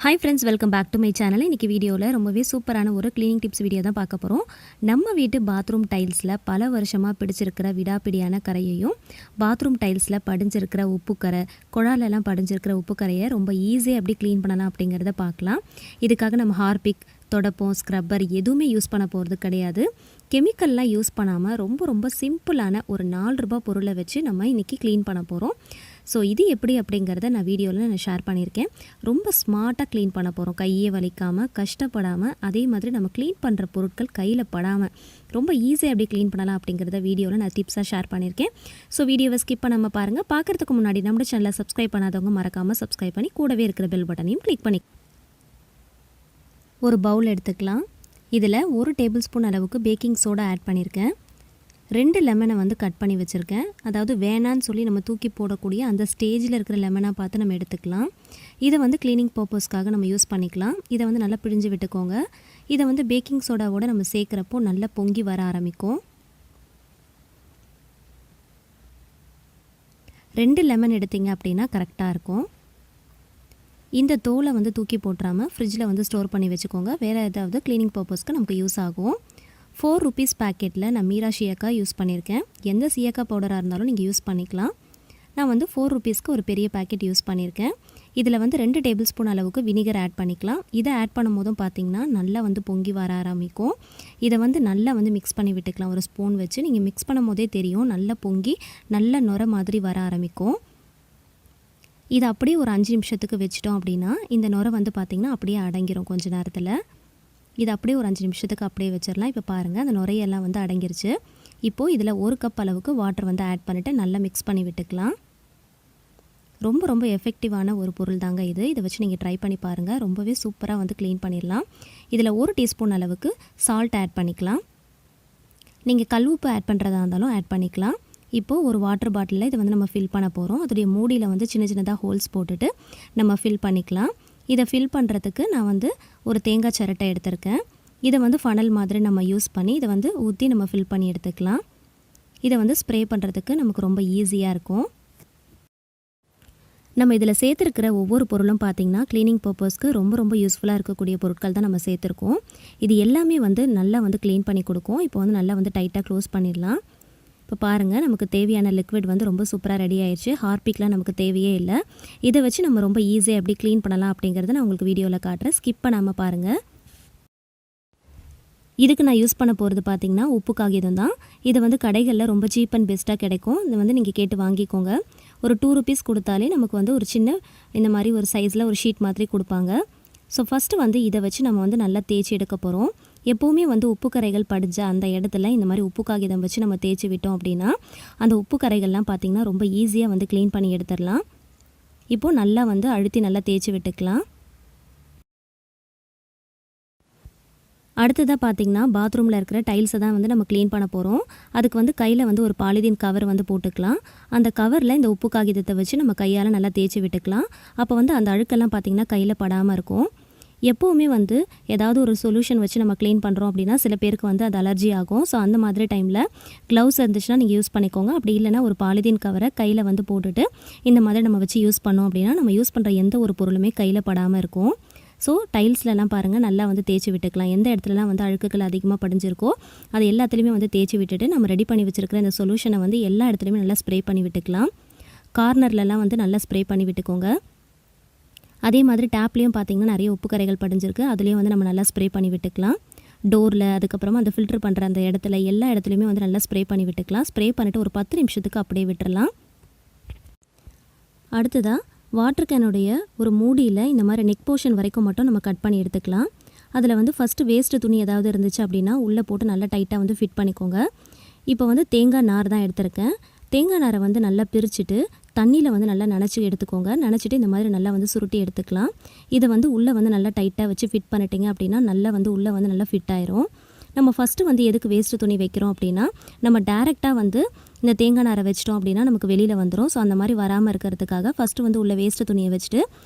Hi friends, welcome back to my channel. இன்னைக்கு வீடியோவில் ரொம்பவே சூப்பரான ஒரு க்ளீனிங் டிப்ஸ் வீடியோ தான் பார்க்க போகிறோம். நம்ம வீட்டு பாத்ரூம் டைல்ஸில் பல வருஷமாக பிடிச்சிருக்கிற விடாப்பிடியான கரையையும் பாத்ரூம் டைல்ஸில் படிஞ்சிருக்கிற உப்புக்கரை குழாலெல்லாம் படிஞ்சிருக்கிற உப்புக்கரையை ரொம்ப ஈஸியாக எப்படி க்ளீன் பண்ணலாம் அப்படிங்கிறத பார்க்கலாம். இதுக்காக நம்ம ஹார்பிக் தொடப்பம் ஸ்க்ரப்பர் எதுவுமே யூஸ் பண்ண போகிறது கிடையாது. கெமிக்கல்லாம் யூஸ் பண்ணாமல் ரொம்ப சிம்பிளான ஒரு 4 ரூபாய் பொருளை வச்சு நம்ம இன்றைக்கி க்ளீன் பண்ண போகிறோம். ஸோ இது எப்படி அப்படிங்கிறத நான் வீடியோவில் நான் ஷேர் பண்ணியிருக்கேன். ரொம்ப ஸ்மார்ட்டாக க்ளீன் பண்ண போகிறோம், கையே வலிக்காமல் கஷ்டப்படாமல். அதே மாதிரி நம்ம க்ளீன் பண்ணுற பொருட்கள் கையில் படாமல் ரொம்ப ஈஸியாக எப்படி க்ளீன் பண்ணலாம் அப்படிங்கிறத வீடியோவில் நான் டிப்ஸாக ஷேர் பண்ணியிருக்கேன். ஸோ வீடியோவை ஸ்கிப் பண்ணாமல் பாருங்கள். பார்க்குறதுக்கு முன்னாடி நம்ம சேனலை சப்ஸ்கிரைப் பண்ணாதவங்க மறக்காமல் சப்ஸ்கிரைப் பண்ணி கூடவே இருக்கிற பெல் பட்டனையும் கிளிக் பண்ணி ஒரு பவுல் எடுத்துக்கலாம். இதில் 1 டேபிள் ஸ்பூன் அளவுக்கு பேக்கிங் சோடா ஆட் பண்ணியிருக்கேன். 2 லெமனை வந்து கட் பண்ணி வச்சுருக்கேன். அதாவது வேணான்னு சொல்லி நம்ம தூக்கி போடக்கூடிய அந்த ஸ்டேஜில் இருக்கிற லெமனாக பார்த்து நம்ம எடுத்துக்கலாம். இதை வந்து க்ளீனிங் பர்பஸ்க்காக நம்ம யூஸ் பண்ணிக்கலாம். இதை வந்து நல்லா பிழிஞ்சு விட்டுக்கோங்க. இதை வந்து பேக்கிங் சோடாவோடு நம்ம சேர்க்குறப்போ நல்லா பொங்கி வர ஆரம்பிக்கும். 2 லெமன் எடுத்திங்க அப்படின்னா கரெக்டாக இருக்கும். இந்த தோலை வந்து தூக்கி போட்டுறாமல் ஃப்ரிட்ஜில் வந்து ஸ்டோர் பண்ணி வச்சுக்கோங்க. வேறு ஏதாவது க்ளீனிங் பர்பஸ்க்கு நமக்கு யூஸ் ஆகும். 4 rupees பேக்கெட்டில் நான் மீரா சீயக்காய் யூஸ் பண்ணியிருக்கேன். எந்த சீயக்காய் பவுடராக இருந்தாலும் நீங்கள் யூஸ் பண்ணிக்கலாம். நான் வந்து 4 rupeesக்கு ஒரு பெரிய பேக்கெட் யூஸ் பண்ணியிருக்கேன். இதில் வந்து 2 டேபிள் ஸ்பூன் அளவுக்கு வினிகர் ஆட் பண்ணிக்கலாம். இதை ஆட் பண்ணும் போதும் பார்த்திங்கன்னா நல்லா வந்து பொங்கி வர ஆரம்பிக்கும். இதை வந்து நல்லா வந்து மிக்ஸ் பண்ணி விட்டுக்கலாம். ஒரு ஸ்பூன் வச்சு நீங்கள் மிக்ஸ் பண்ணும் போதே தெரியும், நல்லா பொங்கி நல்ல நுர மாதிரி வர ஆரம்பிக்கும். இதை அப்படியே ஒரு 5 நிமிஷத்துக்கு வச்சிட்டோம் அப்படின்னா இந்த நுரை வந்து பார்த்திங்கன்னா அப்படியே அடங்கிரும் கொஞ்ச நேரத்தில். இது அப்படியே ஒரு 5 நிமிஷத்துக்கு அப்படியே வச்சிடலாம். இப்போ பாருங்கள், அந்த நுரையெல்லாம் வந்து அடங்கிருச்சு. இப்போது இதில் 1 கப் அளவுக்கு வாட்டர் வந்து ஆட் பண்ணிவிட்டு நல்லா மிக்ஸ் பண்ணி விட்டுக்கலாம். ரொம்ப எஃபெக்டிவான ஒரு பொருள் தாங்க இது. இதை வச்சு நீங்கள் ட்ரை பண்ணி பாருங்கள். ரொம்பவே சூப்பராக வந்து க்ளீன் பண்ணிடலாம். இதில் 1 டீஸ்பூன் அளவுக்கு சால்ட் ஆட் பண்ணிக்கலாம். நீங்கள் கல் உப்பு ஆட் பண்ணுறதா இருந்தாலும் ஆட் பண்ணிக்கலாம். இப்போது ஒரு வாட்டர் பாட்டிலில் இதை வந்து நம்ம ஃபில் பண்ண போகிறோம். அதோடைய மூடியில் வந்து சின்னதாக ஹோல்ஸ் போட்டுட்டு நம்ம ஃபில் பண்ணிக்கலாம். இதை ஃபில் பண்ணுறதுக்கு நான் வந்து ஒரு தேங்காய் சிரட்டை எடுத்திருக்கேன். இதை வந்து ஃபனல் மாதிரி நம்ம யூஸ் பண்ணி இதை வந்து ஊற்றி நம்ம ஃபில் பண்ணி எடுத்துக்கலாம். இதை வந்து ஸ்ப்ரே பண்ணுறதுக்கு நமக்கு ரொம்ப ஈஸியாக இருக்கும். நம்ம இதில் சேர்த்துருக்கிற ஒவ்வொரு பொருளும் பார்த்திங்கன்னா க்ளீனிங் பர்பஸ்க்கு ரொம்ப யூஸ்ஃபுல்லாக இருக்கக்கூடிய பொருட்கள் தான் நம்ம சேர்த்துருக்கோம். இது எல்லாமே வந்து நல்லா வந்து க்ளீன் பண்ணி கொடுக்கும். இப்போ வந்து நல்லா வந்து டைட்டாக க்ளோஸ் பண்ணிடலாம். இப்போ பாருங்கள், நமக்கு தேவையான லிக்விட் வந்து ரொம்ப சூப்பராக ரெடி ஆயிடுச்சு. ஹார்பிக்லாம் நமக்கு தேவையே இல்லை. இதை வச்சு நம்ம ரொம்ப ஈஸியாக எப்படி க்ளீன் பண்ணலாம் அப்படிங்கிறத நான் உங்களுக்கு வீடியோவில் காட்டுறேன். ஸ்கிப் பண்ணாமல் பாருங்கள். இதுக்கு நான் யூஸ் பண்ண போகிறது பார்த்திங்கன்னா உப்பு காகிதம் தான். இது வந்து கடைகளில் ரொம்ப சீப் அண்ட் பெஸ்ட்டாக கிடைக்கும். இது வந்து நீங்கள் கேட்டு வாங்கிக்கோங்க. ஒரு 2 rupees கொடுத்தாலே நமக்கு வந்து ஒரு சின்ன இந்த மாதிரி ஒரு சைஸில் ஒரு ஷீட் மாதிரி கொடுப்பாங்க. ஸோ ஃபஸ்ட்டு வந்து இதை வச்சு நம்ம வந்து நல்லா தேய்ச்சி எடுக்க போகிறோம். எப்போவுமே வந்து உப்பு கரைகள் படிஞ்ச அந்த இடத்துல இந்த மாதிரி உப்பு காகிதம் வச்சு நம்ம தேய்ச்சி விட்டோம் அப்படின்னா அந்த உப்பு கரைகள்லாம் பார்த்திங்கன்னா ரொம்ப ஈஸியாக வந்து க்ளீன் பண்ணி எடுத்துடலாம். இப்போது நல்லா வந்து அழுத்தி நல்லா தேய்ச்சி விட்டுக்கலாம். அடுத்ததாக பார்த்திங்கன்னா பாத்ரூமில் இருக்கிற டைல்ஸை தான் வந்து நம்ம க்ளீன் பண்ண போகிறோம். அதுக்கு வந்து கையில் வந்து ஒரு பாலிதீன் கவர் வந்து போட்டுக்கலாம். அந்த கவரில் இந்த உப்பு காகிதத்தை வச்சு நம்ம கையால் நல்லா தேய்ச்சி விட்டுக்கலாம். அப்போ வந்து அந்த அழுக்கெல்லாம் பார்த்திங்கன்னா கையில் படாமல் இருக்கும். எப்போவுமே வந்து ஏதாவது ஒரு சொல்யூஷன் வச்சு நம்ம க்ளீன் பண்ணுறோம் அப்படின்னா சில பேருக்கு வந்து அது அலர்ஜி ஆகும். ஸோ அந்த மாதிரி டைமில் க்ளவுஸ் இருந்துச்சுன்னா நீங்கள் யூஸ் பண்ணிக்கோங்க. அப்படி இல்லைனா ஒரு பாலிதீன் கவரை கையில் வந்து போட்டுட்டு இந்த மாதிரி நம்ம வச்சு யூஸ் பண்ணோம் அப்படின்னா நம்ம யூஸ் பண்ணுற எந்த ஒரு பொருளுமே கையில் படாமல் இருக்கும். ஸோ டைல்ஸ்லலாம் பாருங்கள், நல்லா வந்து தேய்ச்சி விட்டுக்கலாம். எந்த இடத்துலலாம் வந்து அழுக்குகள் அதிகமாக படிஞ்சிருக்கோ அது எல்லாத்துலேயுமே வந்து தேய்ச்சி விட்டுட்டு நம்ம ரெடி பண்ணி வச்சுருக்கிற இந்த சொல்யூஷனை வந்து எல்லா இடத்துலையுமே நல்லா ஸ்ப்ரே பண்ணி விட்டுக்கலாம். கார்னர்லலாம் வந்து நல்லா ஸ்ப்ரே பண்ணி விட்டுக்கோங்க. அதே மாதிரி டேப்லேயும் பார்த்திங்கன்னா நிறைய உப்பு கரைகள் படிஞ்சிருக்கு. அதுலேயும் வந்து நம்ம நல்லா ஸ்ப்ரே பண்ணி விட்டுக்கலாம். டோரில், அதுக்கப்புறமா அந்த ஃபில்ட்ரு பண்ணுற அந்த இடத்துல எல்லா இடத்துலையுமே வந்து நல்லா ஸ்ப்ரே பண்ணி விட்டுக்கலாம். ஸ்ப்ரே பண்ணிவிட்டு ஒரு 10 நிமிஷத்துக்கு அப்படியே விட்டுறலாம். அடுத்ததாக வாட்டர் கேனுடைய ஒரு மூடியில் இந்த மாதிரி நெக் போர்ஷன் வரைக்கும் மட்டும் நம்ம கட் பண்ணி எடுத்துக்கலாம். அதில் வந்து ஃபஸ்ட்டு வேஸ்ட்டு துணி ஏதாவது இருந்துச்சு அப்படின்னா உள்ளே போட்டு நல்லா டைட்டாக வந்து ஃபிட் பண்ணிக்கோங்க. இப்போ வந்து தேங்காய் நார் தான் எடுத்திருக்கேன். தேங்காய் நாரை வந்து நல்லா பிரிச்சுட்டு தண்ணியில் வந்து நல்லா நனைச்சி எடுத்துக்கோங்க. நனைச்சிட்டு இந்த மாதிரி நல்லா வந்து சுருட்டி எடுத்துக்கலாம். இதை வந்து உள்ளே வந்து நல்லா டைட்டாக வச்சு ஃபிட் பண்ணிட்டீங்க அப்படின்னா நல்லா வந்து உள்ளே வந்து நல்லா ஃபிட் ஆயிரும். நம்ம ஃபஸ்ட்டு வந்து எதுக்கு வேஸ்ட்டு துணி வைக்கிறோம் அப்படின்னா நம்ம டேரெக்டாக வந்து இந்த தேங்காய் நாரை வச்சிட்டோம் அப்படின்னா நமக்கு வெளியில் வந்துடும். ஸோ அந்த மாதிரி வராமல் இருக்கிறதுக்காக ஃபஸ்ட்டு வந்து உள்ள வேஸ்ட்டு துணியை வச்சுட்டு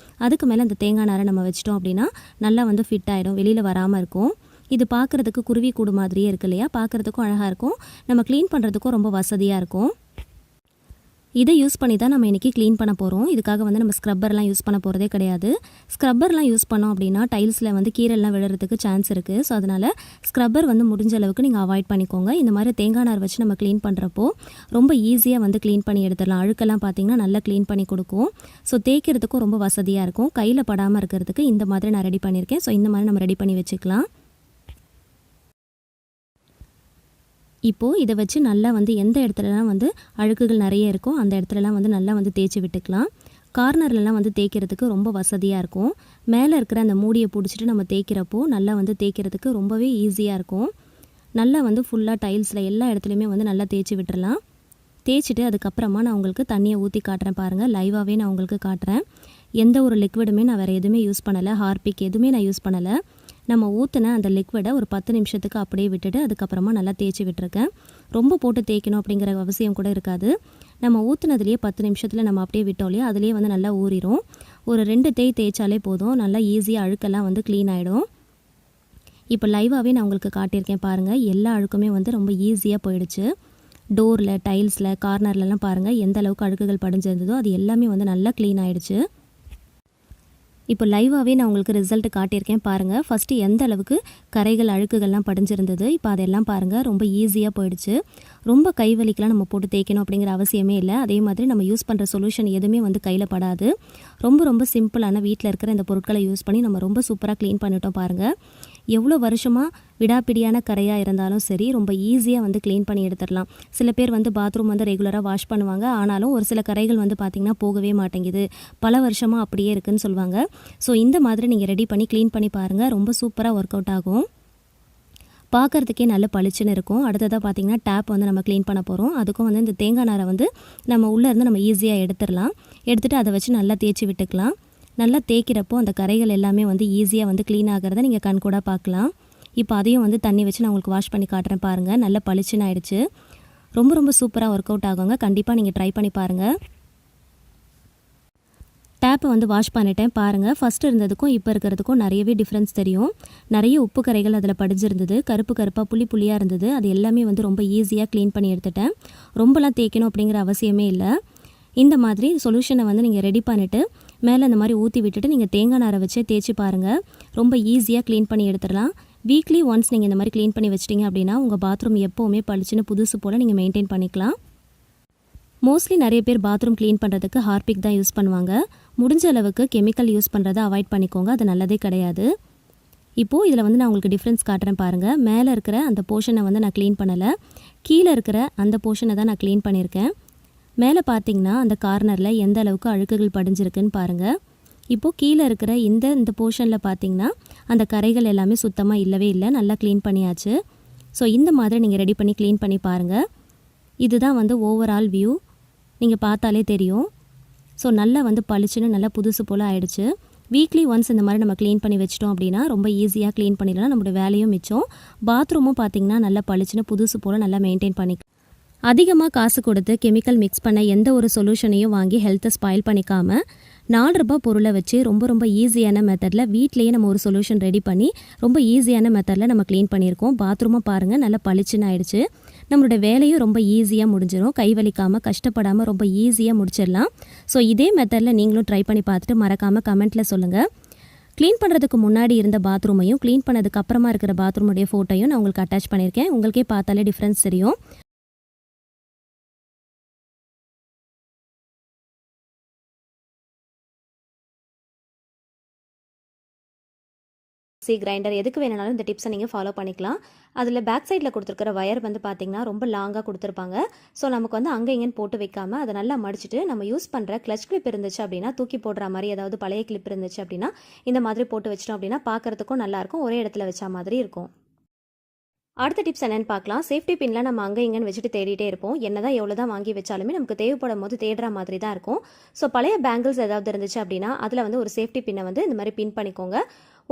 அதுக்கு மேலே அந்த தேங்காய் நாரை நம்ம வச்சிட்டோம் அப்படின்னா நல்லா வந்து ஃபிட் ஆகிடும், வெளியில் வராமல் இருக்கும். இது பார்க்குறதுக்கு குருவி கூடு மாதிரியே இருக்கு இல்லையா, பார்க்குறதுக்கும் அழகாக இருக்கும், நம்ம க்ளீன் பண்ணுறதுக்கும் ரொம்ப வசதியாக இருக்கும். இதை யூஸ் பண்ணி தான் நம்ம இன்றைக்கி க்ளீன் பண்ண போகிறோம். இதுக்காக வந்து நம்ம ஸ்க்ரப்பர்லாம் யூஸ் பண்ண போகிறதே கிடையாது. ஸ்க்ரப்பர்லாம் யூஸ் பண்ணோம் அப்படின்னா டைல்ஸில் வந்து கீரெல்லாம் விழுறதுக்கு சான்ஸ் இருக்குது. ஸோ அதனால் ஸ்க்ரப்பர் வந்து முடிஞ்ச அளவுக்கு நீங்கள் அவாய்ட் பண்ணிக்கோங்க. இந்த மாதிரி தேங்காய் நார் வச்சு நம்ம க்ளீன் பண்ணுறப்போ ரொம்ப ஈஸியாக வந்து க்ளீன் பண்ணி எடுத்துடலாம். அழுக்கெல்லாம் பார்த்திங்கன்னா நல்லா க்ளீன் பண்ணி கொடுக்கும். ஸோ தேய்க்கிறதுக்கும் ரொம்ப வசதியாக இருக்கும். கையில் படாமல் இருக்கிறதுக்கு இந்த மாதிரி நான் ரெடி பண்ணியிருக்கேன். ஸோ இந்த மாதிரி நம்ம ரெடி பண்ணி வச்சுக்கலாம். இப்போது இதை வச்சு நல்லா வந்து எந்த இடத்துலலாம் வந்து அழுக்குகள் நிறைய இருக்கோ அந்த இடத்துலலாம் வந்து நல்லா வந்து தேய்ச்சி விட்டுக்கலாம். கார்னர்லலாம் வந்து தேய்க்கிறதுக்கு ரொம்ப வசதியாக இருக்கும். மேலே இருக்கிற அந்த மூடியை பிடிச்சிட்டு நம்ம தேய்க்கிறப்போ நல்லா வந்து தேய்க்கிறதுக்கு ரொம்பவே ஈஸியாக இருக்கும். நல்லா வந்து ஃபுல்லாக டைல்ஸில் எல்லா இடத்துலையுமே வந்து நல்லா தேய்ச்சி விட்டுறலாம். தேய்ச்சிட்டு அதுக்கப்புறமா நான் உங்களுக்கு தண்ணியை ஊற்றி காட்டுறேன் பாருங்கள். லைவாகவே நான் உங்களுக்கு காட்டுறேன். எந்த ஒரு லிக்விடுமே நான் வேறு எதுவுமே யூஸ் பண்ணலை. ஹார்பிக் எதுவுமே நான் யூஸ் பண்ணலை. நம்ம ஊற்றின அந்த லிக்விடை ஒரு 10 நிமிஷத்துக்கு அப்படியே விட்டுட்டு அதுக்கப்புறமா நல்லா தேய்ச்சி விட்டுருக்கேன். ரொம்ப போட்டு தேய்க்கணும் அப்படிங்கிற அவசியம் கூட இருக்காது. நம்ம ஊற்றுனதுலேயே 10 நிமிஷத்தில் நம்ம அப்படியே விட்டோம் இல்லையா, அதுலேயே வந்து நல்லா ஊறிடும். ஒரு 2 தேய்ச்சாலே போதும். நல்லா ஈஸியாக அழுக்கெல்லாம் வந்து க்ளீன் ஆகிடும். இப்போ லைவாகவே நான் உங்களுக்கு காட்டியிருக்கேன் பாருங்கள். எல்லா அழுக்குமே வந்து ரொம்ப ஈஸியாக போயிடுச்சு. டோரில், டைல்ஸில், கார்னர்லலாம் பாருங்கள் எந்த அளவுக்கு அழுக்குகள் படிஞ்சிருந்ததோ அது எல்லாமே வந்து நல்லா க்ளீன் ஆகிடுச்சு. இப்போ லைவாகவே நான் உங்களுக்கு ரிசல்ட் காட்டியிருக்கேன் பாருங்கள். ஃபஸ்ட்டு எந்த அளவுக்கு கரைகள் அழுக்குகள்லாம் படிஞ்சிருந்தது, இப்போ அதெல்லாம் பாருங்கள் ரொம்ப ஈஸியாக போயிடுச்சு. ரொம்ப கை வலிக்கெலாம் நம்ம போட்டு தேய்க்கணும் அப்படிங்கிற அவசியமே இல்லை. அதே மாதிரி நம்ம யூஸ் பண்ணுற சொல்யூஷன் எதுவுமே வந்து கையில் படாது. ரொம்ப ரொம்ப சிம்பிளான வீட்டில் இருக்கிற இந்த பொருட்களை யூஸ் பண்ணி நம்ம ரொம்ப சூப்பராக க்ளீன் பண்ணிட்டோம் பாருங்கள். எவ்வளோ வருஷமாக விடாப்பிடியான கரையாக இருந்தாலும் சரி ரொம்ப ஈஸியாக வந்து க்ளீன் பண்ணி எடுத்துடலாம். சில பேர் வந்து பாத்ரூம் வந்து ரெகுலராக வாஷ் பண்ணுவாங்க. ஆனாலும் ஒரு சில கரைகள் வந்து பார்த்திங்கன்னா போகவே மாட்டேங்குது, பல வருஷமாக அப்படியே இருக்குதுன்னு சொல்லுவாங்க. ஸோ இந்த மாதிரி நீங்கள் ரெடி பண்ணி க்ளீன் பண்ணி பாருங்கள். ரொம்ப சூப்பராக ஒர்க் அவுட் ஆகும். பார்க்குறதுக்கே நல்ல பளிச்சுன்னு இருக்கும். அடுத்ததாக பார்த்திங்கன்னா டேப் வந்து நம்ம க்ளீன் பண்ண போகிறோம். அதுக்கும் வந்து இந்த தேங்காய் நாரை வந்து நம்ம உள்ளே இருந்து நம்ம ஈஸியாக எடுத்துடலாம். எடுத்துகிட்டு அதை வச்சு நல்லா தேய்ச்சி விட்டுக்கலாம். நல்லா தேய்க்கிறப்போ அந்த கரைகள் எல்லாமே வந்து ஈஸியாக வந்து க்ளீன் ஆகிறத நீங்கள் கண்கூட பார்க்கலாம். இப்போ அதையும் வந்து தண்ணி வச்சு நான் உங்களுக்கு வாஷ் பண்ணி காட்டுறேன் பாருங்கள். நல்லா பளிச்சுன்னு ஆயிடுச்சு. ரொம்ப ரொம்ப சூப்பராக ஒர்க் அவுட் ஆகுங்க. கண்டிப்பாக நீங்கள் ட்ரை பண்ணி பாருங்கள். டேப்பை வந்து வாஷ் பண்ணிட்டேன் பாருங்கள். ஃபஸ்ட்டு இருந்ததுக்கும் இப்போ இருக்கிறதுக்கும் நிறையவே டிஃப்ரென்ஸ் தெரியும். நிறைய உப்பு கரைகள் அதில் படிஞ்சிருந்தது. கருப்பு கருப்பாக புள்ளி புள்ளியாக இருந்தது. அது எல்லாமே வந்து ரொம்ப ஈஸியாக க்ளீன் பண்ணி எடுத்துட்டேன். ரொம்பலாம் தேய்க்கணும் அப்படிங்கிற அவசியமே இல்லை. இந்த மாதிரி சொல்யூஷனை வந்து நீங்கள் ரெடி பண்ணிவிட்டு மேலே இந்த மாதிரி ஊற்றி விட்டுட்டு நீங்கள் தேங்காய் நாரை வச்சே தேய்ச்சி பாருங்கள். ரொம்ப ஈஸியாக க்ளீன் பண்ணி எடுத்துடலாம். வீக்லி ஒன்ஸ் நீங்கள் இந்த மாதிரி க்ளீன் பண்ணி வச்சிட்டிங்க அப்படின்னா உங்கள் பாத்ரூம் எப்போவுமே பளிச்சுன்னு புதுசு போல் நீங்கள் மெயின்டைன் பண்ணிக்கலாம். மோஸ்ட்லி நிறைய பேர் பாத்ரூம் க்ளீன் பண்ணுறதுக்கு ஹார்பிக் தான் யூஸ் பண்ணுவாங்க. முடிஞ்ச அளவுக்கு கெமிக்கல் யூஸ் பண்ணுறதை அவாய்ட் பண்ணிக்கோங்க. அது நல்லதே கிடையாது. இப்போது இதில் வந்து நான் உங்களுக்கு டிஃப்ரென்ஸ் காட்டுறேன் பாருங்கள். மேலே இருக்கிற அந்த போர்ஷனை வந்து நான் க்ளீன் பண்ணலை. கீழே இருக்கிற அந்த போர்ஷனை தான் நான் க்ளீன் பண்ணியிருக்கேன். மேலே பார்த்தீங்கன்னா அந்த கார்னரில் எந்த அளவுக்கு அழுக்குகள் படிஞ்சிருக்குன்னு பாருங்கள். இப்போது கீழே இருக்கிற இந்த போர்ஷனில் பார்த்தீங்கன்னா அந்த கரைகள் எல்லாமே சுத்தமாக இல்லவே இல்லை. நல்லா க்ளீன் பண்ணியாச்சு. ஸோ இந்த மாதிரி நீங்கள் ரெடி பண்ணி க்ளீன் பண்ணி பாருங்கள். இதுதான் வந்து ஓவரால் வியூ. நீங்கள் பார்த்தாலே தெரியும். ஸோ நல்லா வந்து பளிச்சுன்னு நல்லா புதுசு போல் ஆயிடுச்சு. வீக்லி ஒன்ஸ் இந்த மாதிரி நம்ம க்ளீன் பண்ணி வச்சிட்டோம் அப்படின்னா ரொம்ப ஈஸியாக க்ளீன் பண்ணிடலாம். நம்மளோட வேலையும் மிச்சம். பாத்ரூமும் பார்த்திங்கன்னா நல்லா பளிச்சுன்னு புதுசு போல் நல்லா மெயின்டைன் பண்ணிக்கலாம். அதிகமாக காசு கொடுத்து கெமிக்கல் மிக்ஸ் பண்ண எந்த ஒரு சொல்யூஷனையும் வாங்கி ஹெல்த்தை ஸ்பாயில் பண்ணிக்காமல் ₹4 பொருளை வச்சு ரொம்ப ரொம்ப ஈஸியான மெத்தடில் வீட்லேயே நம்ம ஒரு சொல்யூஷன் ரெடி பண்ணி ரொம்ப ஈஸியான மெத்தடில் நம்ம க்ளீன் பண்ணியிருக்கோம். பாத்ரூமை பாருங்கள் நல்லா பளிச்சுன்னு ஆயிடுச்சு. நம்மளோட வேலையும் ரொம்ப ஈஸியாக முடிஞ்சிடும். கை வலிக்காமல் கஷ்டப்படாமல் ரொம்ப ஈஸியாக முடிச்சிடலாம். ஸோ இதே மெத்தடில் நீங்களும் ட்ரை பண்ணி பார்த்துட்டு மறக்காமல் கமெண்ட்டில் சொல்லுங்கள். க்ளீன் பண்ணுறதுக்கு முன்னாடி இருந்த பாத்ரூமையும் க்ளீன் பண்ணதுக்கு அப்புறமா இருக்கிற பாத்ரூமுடைய ஃபோட்டோயும் நான் உங்களுக்கு அட்டாச் பண்ணியிருக்கேன். உங்களுக்கே பார்த்தாலே டிஃப்ரென்ஸ் தெரியும். கிரைண்டர் எதுக்கு வேணுனாலும் இந்த டிப்ஸை நீங்கள் ஃபாலோ பண்ணிக்கலாம். அதில் பேக் சைடில் கொடுத்துருக்கிற வயர் வந்து பார்த்திங்கன்னா ரொம்ப லாங்காக கொடுத்துருப்பாங்க. ஸோ நமக்கு வந்து அங்கே இங்கேன்னு போட்டு வைக்காமல் அதை நல்லா மடிச்சுட்டு நம்ம யூஸ் பண்ணுற கிளச் கிளிப் இருந்துச்சு அப்படின்னா தூக்கி போடுற மாதிரி ஏதாவது பழைய கிளிப் இருந்துச்சு அப்படின்னா இந்த மாதிரி போட்டு வச்சிட்டோம் அப்படின்னா பார்க்குறதுக்கும் நல்லாயிருக்கும். ஒரே இடத்துல வச்சா மாதிரி இருக்கும். அடுத்த டிப்ஸ் என்னென்னு பார்க்கலாம். சேஃப்டி பின்லாம் நம்ம அங்கே இங்கேன்னு வச்சுட்டு தேடிட்டே இருப்போம். என்னதான் எவ்வளோ தான் வாங்கி வச்சாலுமே நமக்கு தேவைப்படும் போது தேடுற மாதிரி தான் இருக்கும். ஸோ பழைய பேங்கிள்ஸ் ஏதாவது இருந்துச்சு அப்படின்னா அதில் வந்து ஒரு சேஃப்டி பின்னை வந்து இந்த மாதிரி பின் பண்ணிக்கோங்க.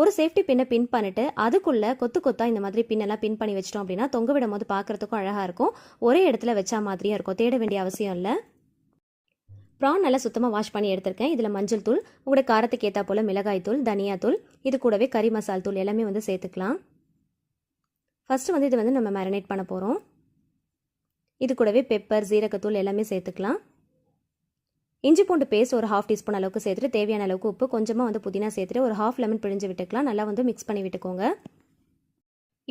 ஒரு சேஃப்டி பின்னை பின் பண்ணிட்டு அதுக்குள்ளே கொத்து கொத்தா இந்த மாதிரி பின்னெல்லாம் பின் பண்ணி வச்சிட்டோம் அப்படின்னா தொங்க விடும் போது பார்க்குறதுக்கும் அழகாக இருக்கும். ஒரே இடத்துல வச்சா மாதிரியாக இருக்கும். தேட வேண்டிய அவசியம் இல்லை. ப்ரான் நல்லா சுத்தமாக வாஷ் பண்ணி எடுத்திருக்கேன். இதில் மஞ்சள் தூள், உங்களோட காரத்துக்கு ஏற்றா போல் மிளகாய் தூள், தனியா தூள், இது கூடவே கறி மசால் தூள் எல்லாமே வந்து சேர்த்துக்கலாம். ஃபஸ்ட்டு வந்து இது வந்து நம்ம மேரினேட் பண்ண போகிறோம். இது கூடவே பெப்பர், ஜீரகத்தூள் எல்லாமே சேர்த்துக்கலாம். இஞ்சி பூண்டு பேஸ்ட் ஒரு 1/2 டீஸ்பூன் அளவுக்கு சேர்த்துட்டு தேவையான அளவுக்கு உப்பு, கொஞ்சமாக வந்து புதினா சேர்த்துட்டு ஒரு 1/2 லெமன் பிழிஞ்சு விட்டுக்கலாம். நல்லா வந்து மிக்ஸ் பண்ணி விட்டுக்கோங்க.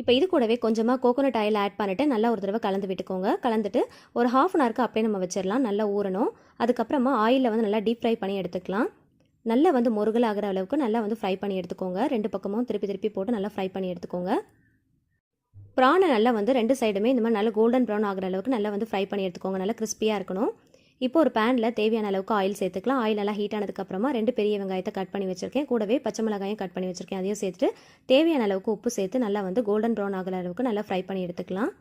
இப்போ இது கூடவே கொஞ்சமாக கோகோனட் ஆயில் ஆட் பண்ணிவிட்டு நல்லா ஒரு தடவை கலந்து விட்டுக்கோங்க. கலந்துட்டு ஒரு 1/2 அன் ஹவருக்கு அப்படியே நம்ம வச்சிடலாம். நல்லா ஊறணும். அதுக்கப்புறமா ஆயிலில் வந்து நல்லா டீப் ஃப்ரை பண்ணி எடுத்துக்கலாம். நல்லா வந்து முருகல் ஆகிற அளவுக்கு நல்லா வந்து ஃப்ரை பண்ணி எடுத்துக்கோங்க. 2 பக்கமும் திருப்பி திருப்பி போட்டு நல்லா ஃப்ரை பண்ணி எடுத்துக்கோங்க. ப்ரானை நல்லா வந்து 2 சைடுமே இந்த மாதிரி நல்லா கோல்டன் ப்ரௌன் ஆகிற அளவுக்கு நல்லா வந்து ஃப்ரை பண்ணி எடுத்துக்கோங்க. நல்லா கிறிஸ்பியாக இருக்கணும். இப்போ ஒரு பேனில் தேவையான அளவுக்கு ஆயில் சேர்த்துக்கலாம். ஆயில் நல்லா ஹீட் ஆனதுக்கப்புறமா 2 பெரிய வெங்காயத்தை கட் பண்ணி வச்சிருக்கேன். கூடவே பச்சை மிளகாயும் கட் பண்ணி வச்சிருக்கேன். அதையும் சேர்த்துட்டு தேவையான அளவுக்கு உப்பு சேர்த்து நல்லா வந்து கோல்டன் ப்ரௌன் ஆகிற அளவுக்கு நல்லா ஃப்ரை பண்ணி எடுத்துக்கலாம்.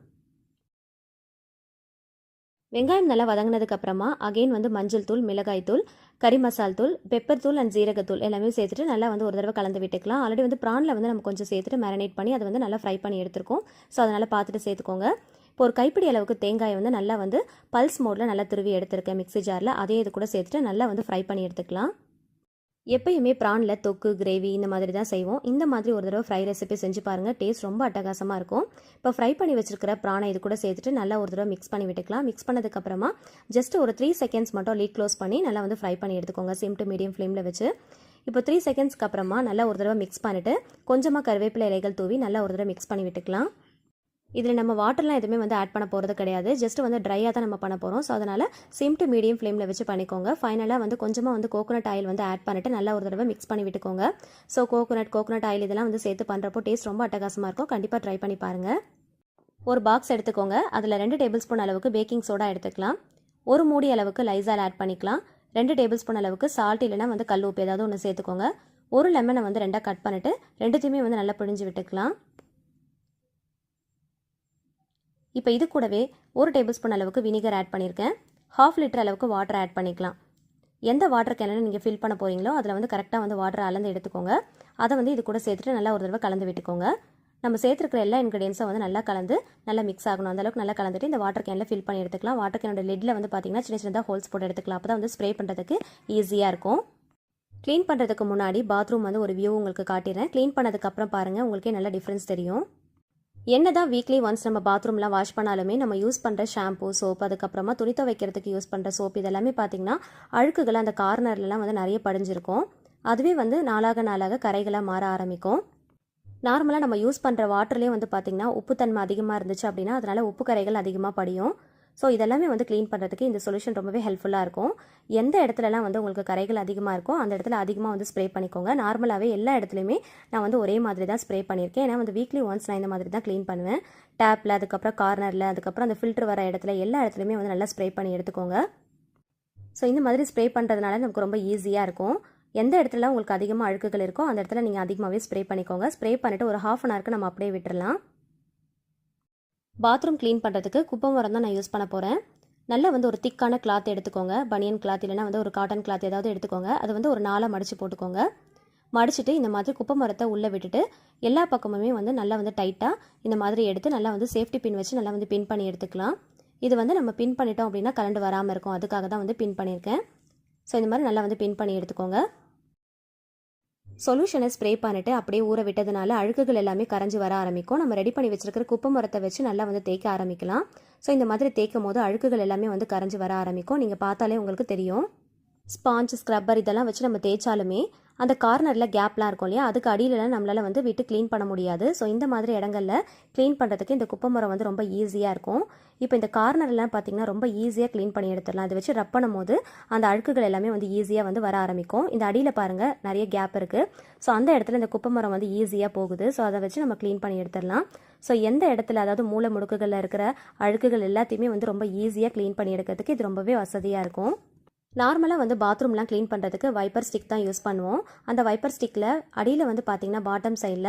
வெங்காயம் நல்லா வதங்கினதுக்கப்புறமா அகைன் வந்து மஞ்சள் தூள், மிளகாய் தூள், கறி மசால் தூள், பெப்பர் தூள் அண்ட் ஜீரகத்தூள் எல்லாமே சேர்த்துட்டு நல்லா வந்து ஒரு தடவை கலந்து விட்டுக்கலாம். ஆல்ரெடி வந்து ப்ரானில் வந்து நம்ம கொஞ்சம் சேர்த்துட்டு மேரினேட் பண்ணி அதை வந்து நல்லா ஃப்ரை பண்ணி எடுத்துருக்கோம். ஸோ அதனால் பார்த்துட்டு சேர்த்துக்கோங்க. இப்போ ஒரு கைப்பிடி அளவுக்கு தேங்காயை வந்து நல்லா வந்து பல்ஸ் மோடில் நல்லா துருவி எடுத்துருக்கேன் மிக்ஸி ஜாரில். அதையும் இது கூட சேர்த்துட்டு நல்லா வந்து ஃப்ரை பண்ணி எடுத்துக்கலாம். எப்பயுமே ப்ரானில் தொக்கு, கிரேவி இந்த மாதிரி தான் செய்வோம். இந்த மாதிரி ஒரு தடவை ஃப்ரை ரெசிபி செஞ்சு பாருங்கள். டேஸ்ட் ரொம்ப அட்டகாசமாக இருக்கும். இப்போ ஃப்ரை பண்ணி வச்சிருக்கிற ப்ரானை இது கூட சேர்த்துட்டு நல்லா ஒரு தடவை மிக்ஸ் பண்ணி விட்டுக்கலாம். மிக்ஸ் பண்ணதுக்கப்புறமா ஜஸ்ட் ஒரு 3 செகண்ட்ஸ் மட்டும் லீட் க்ளோஸ் பண்ணி நல்லா வந்து ஃப்ரை பண்ணி எடுத்துக்கோங்க. சிம் டு மீடியம் ஃப்ளேமில் வச்சு. இப்போ 3 செகண்ட்ஸ்க்கு அப்புறமா நல்லா ஒரு தடவை மிக்ஸ் பண்ணிவிட்டு கொஞ்சமாக கருவேப்பிலை இலைகள் தூவி நல்லா ஒரு தடவை மிக்ஸ் பண்ணி விட்டுக்கலாம். இதில் நம்ம வாட்டர்லாம் எதுவுமே வந்து ஆட் பண்ண போகிறது கிடையாது. ஜஸ்ட் வந்து ட்ரையாக தான் நம்ம பண்ண போகிறோம். ஸோ அதனால் சிம் டு மீடியம் ஃப்ளேமில் வச்சு பண்ணிக்கோங்க. ஃபைனலாக வந்து கொஞ்சமாக வந்து கோகோனட் ஆயில் வந்து ஆட் பண்ணிவிட்டு நல்லா ஒரு தடவை மிக்ஸ் பண்ணி விட்டுக்கோங்க. ஸோ கோகோனட் ஆயில் இதெல்லாம் வந்து சேர்த்து பண்ணுறப்போ டேஸ்ட் ரொம்ப அட்டகாசமாக இருக்கும். கண்டிப்பாக ட்ரை பண்ணி பாருங்கள். ஒரு பாக்ஸ் எடுத்துக்கோங்க. அதில் 2 டேபிள் ஸ்பூன் அளவுக்கு பேக்கிங் சோடா எடுத்துக்கலாம். ஒரு மூடி அளவுக்கு லைசால் ஆட் பண்ணிக்கலாம். 2 டேபிள் ஸ்பூன் அளவுக்கு சால்ட் இல்லைனா வந்து கல் உப்பு ஏதாவது ஒன்று சேர்த்துக்கோங்க. ஒரு லெமனை வந்து 2 கட் பண்ணிவிட்டு 2த்தையுமே வந்து நல்லா பிழிஞ்சு விட்டுக்கலாம். இப்போ இது கூடவே 1 டேபிள் ஸ்பூன் அளவுக்கு வினிகர் ஆட் பண்ணியிருக்கேன். 1/2 லிட்டர் அளவுக்கு வாட்டர் ஆட் பண்ணிக்கலாம். எந்த வாட்டர் கேனில் நீங்கள் ஃபில் பண்ண போகிறீங்களோ அதில் வந்து கரெக்டாக வந்து வாட்டர் அளந்து எடுத்துக்கோங்க. அதை வந்து இது கூட சேர்த்துட்டு நல்லா ஒரு தடவை கலந்து விட்டுக்கோங்க. நம்ம சேர்த்துருக்கிற எல்லா இன்க்ரீடியன்ஸும் வந்து நல்லா கலந்து நல்லா மிக்ஸ் ஆகணும். அந்தளவுக்கு நல்லா கலந்துட்டு இந்த வாட்டர் கேனில் ஃபில் பண்ணி எடுத்துக்கலாம். வாட்டர் கேனோட லிட்டில் வந்து பார்த்தீங்கன்னா சின்ன சின்னதாக ஹோல்ஸ் போட்டு எடுத்துக்கலாம். அப்போ தான் வந்து ஸ்ப்ரே பண்ணுறதுக்கு ஈஸியாக இருக்கும். க்ளீன் பண்ணுறதுக்கு முன்னாடி பாத்ரூம் வந்து ஒரு வியூ உங்களுக்கு காட்டிடுறேன். க்ளீன் பண்ணதுக்கப்புறம் பாருங்கள், உங்களுக்கே நல்ல டிஃப்ரென்ஸ் தெரியும். என்னதான் வீக்லி ஒன்ஸ் நம்ம பாத்ரூம்லாம் வாஷ் பண்ணாலுமே நம்ம யூஸ் பண்ணுற ஷாம்பு, சோப், அதுக்கப்புறமா துணி துவைக்கிறதுக்கு யூஸ் பண்ணுற சோப் இதெல்லாமே பார்த்தீங்கன்னா அழுக்குகள் அந்த கார்னர்லாம் வந்து நிறைய படிஞ்சிருக்கும். அதுவே வந்து நாளாக கரைகளாக மாற ஆரம்பிக்கும். நார்மலாக நம்ம யூஸ் பண்ணுற வாட்டர்லேயே வந்து பார்த்திங்கன்னா உப்புத்தன்மை அதிகமாக இருந்துச்சு அப்படின்னா அதனால் உப்பு கரைகள் அதிகமாக படியும். ஸோ இதெல்லாமே வந்து க்ளீன் பண்ணுறதுக்கு இந்த சொல்யூஷன் ரொம்பவே ஹெல்ப்ஃபுல்லாக இருக்கும். எந்த இடத்துலலாம் வந்து உங்களுக்கு கரைகள் அதிகமாக இருக்கும் அந்த இடத்துல அதிகமாக வந்து ஸ்ப்ரே பண்ணிக்கோங்க. நார்மலாகவே எல்லா இடத்துலையுமே நான் வந்து ஒரே மாதிரி தான் ஸ்ப்ரே பண்ணியிருக்கேன். ஏன்னா வந்து வீக்லி ஒன்ஸ் நான் இந்த மாதிரி தான் க்ளீன் பண்ணுவேன். டேப்பில், அதுக்கப்புறம் கார்னரில், அதுக்கப்புறம் அந்த ஃபில்டர் வர இடத்துல எல்லா இடத்துலையுமே வந்து நல்லா ஸ்ப்ரே பண்ணி எடுத்துக்கோங்க. ஸோ இந்த மாதிரி ஸ்ப்ரே பண்ணுறதுனால நமக்கு ரொம்ப ஈஸியாக இருக்கும். எந்த இடத்துல உங்களுக்கு அதிகமாக அழுக்குகள் இருக்கோ அந்த இடத்துல நீங்கள் அதிகமாகவே ஸ்ப்ரே பண்ணிக்கோங்க. ஸ்ப்ரே பண்ணிவிட்டு ஒரு 1/2 அன் ஹவருக்கு நம்ம அப்படியே விட்டுடலாம். பாத்ரூம் க்ளீன் பண்ணுறதுக்கு குப்பை மரம் தான் நான் யூஸ் பண்ண போகிறேன். நல்லா வந்து ஒரு திக்கான கிளாத் எடுத்துக்கோங்க. பனியன் கிளாத் இல்லைனா வந்து ஒரு காட்டன் கிளாத் ஏதாவது எடுத்துக்கோங்க. அது வந்து ஒரு 4 மடித்து போட்டுக்கோங்க. மடிச்சுட்டு இந்த மாதிரி குப்பை மரத்தை உள்ளே விட்டுட்டு எல்லா பக்கமுமே வந்து நல்லா வந்து டைட்டாக இந்த மாதிரி எடுத்து நல்லா வந்து சேஃப்டி பின் வச்சு நல்லா வந்து பின் பண்ணி எடுத்துக்கலாம். இது வந்து நம்ம பின் பண்ணிட்டோம் அப்படின்னா கரண்ட் வராமல் இருக்கும். அதுக்காக தான் வந்து பின் பண்ணியிருக்கேன். ஸோ இந்த மாதிரி நல்லா வந்து பின் பண்ணி எடுத்துக்கோங்க. சொல்யூஷனை ஸ்ப்ரே பண்ணிவிட்டு அப்படியே ஊற விட்டதுனால அழுக்குகள் எல்லாமே கரைஞ்சி வர ஆரம்பிக்கும். நம்ம ரெடி பண்ணி வச்சிருக்கிற குப்பை மரத்தை வச்சு நல்லா வந்து தேய்க்க ஆரம்பிக்கலாம். ஸோ இந்த மாதிரி தேய்க்கும் போது அழுக்குகள் எல்லாமே வந்து கரைஞ்சி வர ஆரம்பிக்கும். நீங்கள் பார்த்தாலே உங்களுக்கு தெரியும். ஸ்பாஞ்ச், ஸ்க்ரப்பர் இதெல்லாம் வச்சு நம்ம தேய்ச்சாலுமே அந்த கார்னரில் கேப்லாம் இருக்கும் இல்லையா, அதுக்கு அடியிலலாம் நம்மளால் வந்து விட்டு க்ளீன் பண்ண முடியாது. ஸோ இந்த மாதிரி இடங்களில் க்ளீன் பண்ணுறதுக்கு இந்த குப்பை மரம் வந்து ரொம்ப ஈஸியாக இருக்கும். இப்போ இந்த கார்னர்லாம் பார்த்திங்கன்னா ரொம்ப ஈஸியாக க்ளீன் பண்ணி எடுத்துடலாம். அதை வச்சு ரப் பண்ணும் போது அந்த அழுக்குகள் எல்லாமே வந்து ஈஸியாக வந்து வர ஆரம்பிக்கும். இந்த அடியில் பாருங்கள் நிறைய கேப் இருக்குது. ஸோ அந்த இடத்துல இந்த குப்பை மரம் வந்து ஈஸியாக போகுது. ஸோ அதை வச்சு நம்ம க்ளீன் பண்ணி எடுத்துடலாம். ஸோ எந்த இடத்துல அதாவது மூளை முடுக்குகளில் இருக்கிற அழுக்குகள் எல்லாத்தையுமே வந்து ரொம்ப ஈஸியாக க்ளீன் பண்ணி எடுக்கிறதுக்கு இது ரொம்பவே வசதியாக இருக்கும். நார்மலாக வந்து பாத்ரூம்லாம் க்ளீன் பண்ணுறதுக்கு வைப்பர் ஸ்டிக் தான் யூஸ் பண்ணுவோம். அந்த வைப்பர் ஸ்டிக்கில் அடியில் வந்து பார்த்திங்கன்னா பாட்டம் சைடில்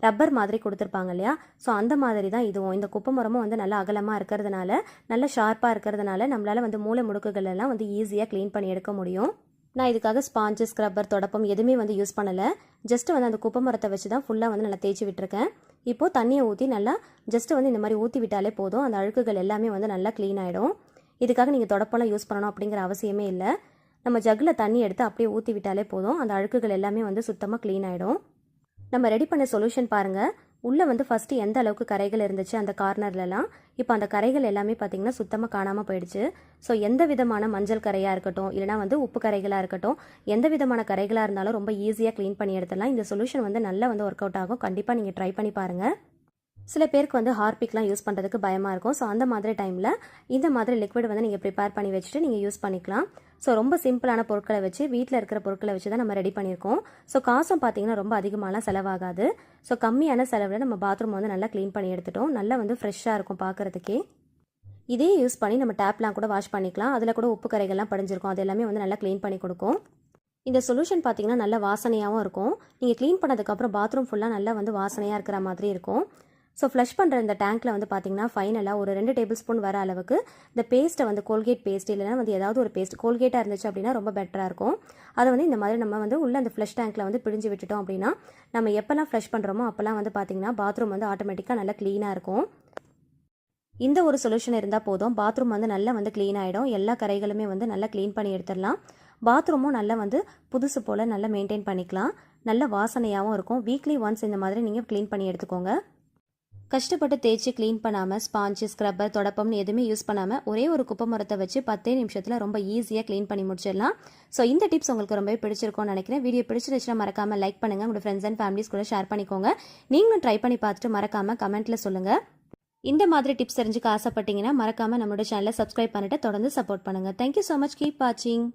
ரப்பர் மாதிரி கொடுத்துருப்பாங்க இல்லையா, ஸோ அந்த மாதிரி தான் இதுவும். இந்த குப்பை மரமும் வந்து நல்லா அகலமாக இருக்கிறதுனால நல்லா ஷார்ப்பாக இருக்கிறதுனால நம்மளால் வந்து மூளை முடுக்குகள் எல்லாம் வந்து ஈஸியாக க்ளீன் பண்ணி எடுக்க முடியும். நான் இதுக்காக ஸ்பாஞ்சு, ஸ்க்ரப்பர், தொடப்பம் எதுவுமே வந்து யூஸ் பண்ணலை. ஜஸ்ட்டு வந்து அந்த குப்பை மரத்தை வச்சு தான் ஃபுல்லாக வந்து நல்லா தேய்ச்சி விட்டுருக்கேன். இப்போது தண்ணியை ஊற்றி நல்லா ஜஸ்ட்டு வந்து இந்த மாதிரி ஊற்றி விட்டாலே போதும். அந்த அழுக்குகள் எல்லாமே வந்து நல்லா க்ளீன் ஆகிடும். இதுக்காக நீங்கள் தொடப்பெல்லாம் யூஸ் பண்ணணும் அப்படிங்கிற அவசியமே இல்லை. நம்ம ஜக்கில் தண்ணி எடுத்து அப்படியே ஊற்றி விட்டாலே போதும். அந்த அழுக்குகள் எல்லாமே வந்து சுத்தமாக க்ளீன் ஆகிடும். நம்ம ரெடி பண்ண சொல்யூஷன் பாருங்கள். உள்ளே வந்து ஃபஸ்ட்டு எந்த அளவுக்கு கரைகள் இருந்துச்சு அந்த கார்னர்லலாம், இப்போ அந்த கரைகள் எல்லாமே பார்த்திங்கன்னா சுத்தமாக காணாமல் போயிடுச்சு. ஸோ எந்த விதமான மஞ்சள் கரையாக இருக்கட்டும், இல்லைனா வந்து உப்பு கரைகளாக இருக்கட்டும், எந்த விதமான கரைகளாக இருந்தாலும் ரொம்ப ஈஸியாக க்ளீன் பண்ணி எடுத்துடலாம். இந்த சொல்யூஷன் வந்து நல்லா வந்து ஒர்க் அவுட் ஆகும். கண்டிப்பாக நீங்கள் ட்ரை பண்ணி பாருங்கள். சில பேருக்கு வந்து ஹார்பிக்லாம் யூஸ் பண்ணுறதுக்கு பயமாக இருக்கும். ஸோ அந்த மாதிரி டைமில் இந்த மாதிரி லிக்விட் வந்து நீங்கள் ப்ரிப்பேர் பண்ணி வச்சுட்டு நீங்கள் யூஸ் பண்ணிக்கலாம். ஸோ ரொம்ப சிம்பிளான பொருட்களை வச்சு, வீட்டில் இருக்கிற பொருட்களை வச்சு தான் நம்ம ரெடி பண்ணியிருக்கோம். ஸோ காசும் பார்த்திங்கன்னா ரொம்ப அதிகமாகலாம் செலவாகாது. ஸோ கம்மியான செலவில் நம்ம பாத்ரூம் வந்து நல்லா க்ளீன் பண்ணி எடுத்துட்டோம். நல்லா வந்து ஃப்ரெஷ்ஷாக இருக்கும் பார்க்குறதுக்கே. இதே யூஸ் பண்ணி நம்ம டேப்லாம் கூட வாஷ் பண்ணிக்கலாம். அதில் கூட உப்பு கரைகள்லாம் படிஞ்சிருக்கும். அது எல்லாமே வந்து நல்லா க்ளீன் பண்ணி கொடுக்கும். இந்த சொல்யூஷன் பார்த்திங்கன்னா நல்ல வாசனையாகவும் இருக்கும். நீங்கள் க்ளீன் பண்ணதுக்கப்புறம் பாத்ரூம் ஃபுல்லாக நல்லா வந்து வாசனையாக இருக்கிற மாதிரி இருக்கும். ஸோ ஃப்ளஷ் பண்ணுற இந்த டேங்க்கில் வந்து பார்த்திங்கன்னா ஃபைனலாக ஒரு 2 டேபிள் ஸ்பூன் வர அளவுக்கு இந்த பேஸ்ட்டை வந்து கோல்கேட் பேஸ்ட் இல்லைனா வந்து ஏதாவது ஒரு பேஸ்ட் கோல்கேட்டாக இருந்துச்சு அப்படின்னா ரொம்ப பெட்டராக இருக்கும். அதை வந்து இந்த மாதிரி நம்ம வந்து உள்ள அந்த ஃப்ளஷ் டேங்க்கில் வந்து பிழிஞ்சு விட்டுட்டோம் அப்படின்னா நம்ம எப்போல்லாம் ஃப்ளஷ் பண்ணுறோமோ அப்போல்லாம் வந்து பார்த்திங்கன்னா பாத்ரூம் வந்து ஆட்டோமேட்டிக்காக நல்லா க்ளீனாக இருக்கும். இந்த ஒரு சொல்யூஷன் இருந்தால் போதும், பாத்ரூம் வந்து நல்லா வந்து க்ளீன் ஆகிடும். எல்லா கரைகளுமே வந்து நல்லா க்ளீன் பண்ணி எடுத்துடலாம். பாத்ரூமும் நல்லா வந்து புதுசு போல் நல்லா மெயின்டைன் பண்ணிக்கலாம். நல்ல வாசனையாகவும் இருக்கும். வீக்லி ஒன்ஸ் இந்த மாதிரி நீங்கள் க்ளீன் பண்ணி எடுத்துக்கோங்க. கஷ்டப்பட்டு தேய்ச்சி க்ளீன் பண்ணாமல் ஸ்பாஞ்சு, ஸ்க்ரப்பர், தொடப்பம்னு எதுவுமே யூஸ் பண்ணாமல் ஒரே ஒரு குப்பை மரத்தை வச்சு 10 நிமிஷத்தில் ரொம்ப ஈஸியாக க்ளீன் பண்ணி முடிச்சிடலாம். ஸோ இந்த டிப்ஸ் உங்களுக்கு ரொம்பவே பிடிச்சிருக்கும்னு நினைக்கிறேன். வீடியோ பிடிச்சிருச்சுன்னா மறக்காமல் லைக் பண்ணுங்கள். உங்களோட ஃப்ரெண்ட்ஸ் அண்ட் ஃபேமிலிஸ் கூட ஷேர் பண்ணிக்கோங்க. நீங்களும் ட்ரை பண்ணி பார்த்துட்டு மறக்காமல் கமெண்ட்டில் சொல்லுங்கள். இந்த மாதிரி டிப்ஸ் தெரிஞ்சுக்க ஆசைப்பட்டீங்கன்னா மறக்காமல் நம்மளோட சேனலை சப்ஸ்கிரைப் பண்ணிட்டு தொடர்ந்து சப்போர்ட் பண்ணுங்கள். Thank you so much. கீப் வாட்சிங்.